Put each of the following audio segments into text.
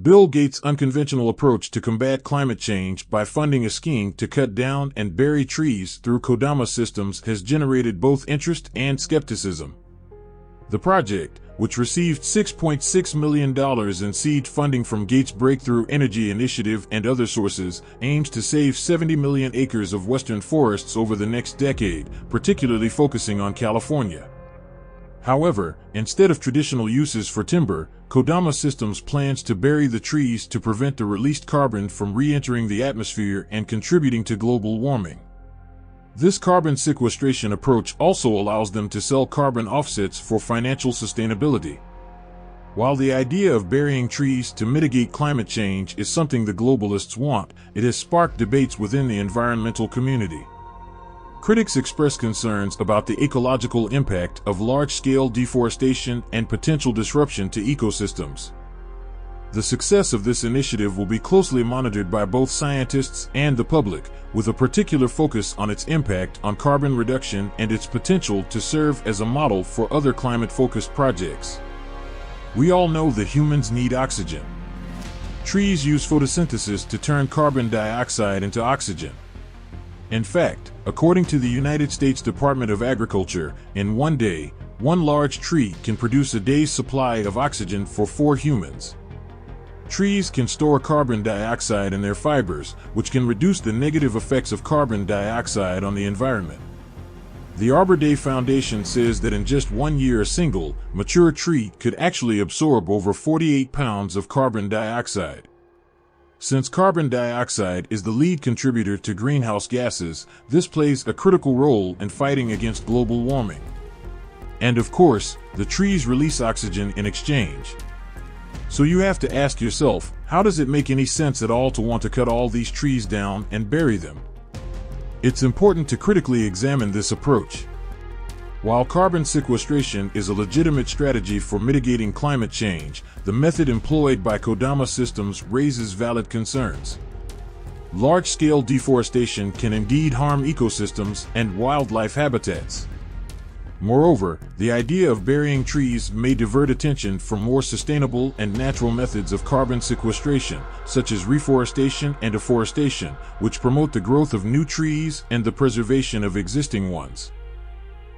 Bill Gates' unconventional approach to combat climate change by funding a scheme to cut down and bury trees through Kodama systems has generated both interest and skepticism. The project, which received $6.6 million in seed funding from Gates' Breakthrough Energy Initiative and other sources, aims to save 70 million acres of western forests over the next decade, particularly focusing on California. However, instead of traditional uses for timber, Kodama Systems plans to bury the trees to prevent the released carbon from re-entering the atmosphere and contributing to global warming. This carbon sequestration approach also allows them to sell carbon offsets for financial sustainability. While the idea of burying trees to mitigate climate change is something the globalists want, it has sparked debates within the environmental community. Critics express concerns about the ecological impact of large-scale deforestation and potential disruption to ecosystems. The success of this initiative will be closely monitored by both scientists and the public, with a particular focus on its impact on carbon reduction and its potential to serve as a model for other climate-focused projects. We all know that humans need oxygen. Trees use photosynthesis to turn carbon dioxide into oxygen. In fact, according to the United States Department of Agriculture, in one day, one large tree can produce a day's supply of oxygen for 4 humans. Trees can store carbon dioxide in their fibers, which can reduce the negative effects of carbon dioxide on the environment. The Arbor Day Foundation says that in just 1 year a single, mature tree could actually absorb over 48 pounds of carbon dioxide. Since carbon dioxide is the lead contributor to greenhouse gases, this plays a critical role in fighting against global warming. And of course, the trees release oxygen in exchange. So you have to ask yourself, how does it make any sense at all to want to cut all these trees down and bury them? It's important to critically examine this approach. While carbon sequestration is a legitimate strategy for mitigating climate change, the method employed by Kodama Systems raises valid concerns. Large-scale deforestation can indeed harm ecosystems and wildlife habitats. Moreover, the idea of burying trees may divert attention from more sustainable and natural methods of carbon sequestration, such as reforestation and afforestation, which promote the growth of new trees and the preservation of existing ones.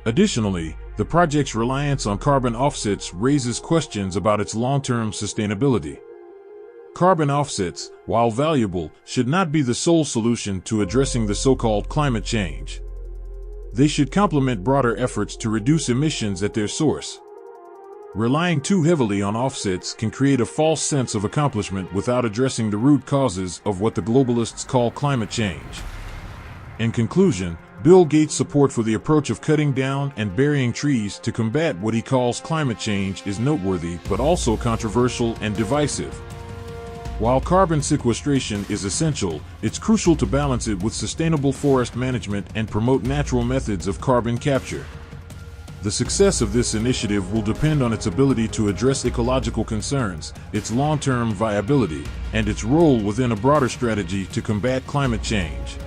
Additionally, the project's reliance on carbon offsets raises questions about its long-term sustainability. Carbon offsets, while valuable, should not be the sole solution to addressing the so-called climate change. They should complement broader efforts to reduce emissions at their source. Relying too heavily on offsets can create a false sense of accomplishment without addressing the root causes of what the globalists call climate change. In conclusion, Bill Gates' support for the approach of cutting down and burying trees to combat what he calls climate change is noteworthy but also controversial and divisive. While carbon sequestration is essential, it's crucial to balance it with sustainable forest management and promote natural methods of carbon capture. The success of this initiative will depend on its ability to address ecological concerns, its long-term viability, and its role within a broader strategy to combat climate change.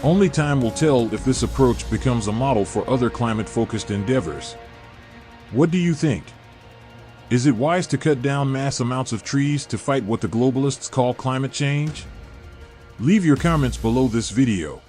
Only time will tell if this approach becomes a model for other climate-focused endeavors. What do you think? Is it wise to cut down mass amounts of trees to fight what the globalists call climate change? Leave your comments below this video.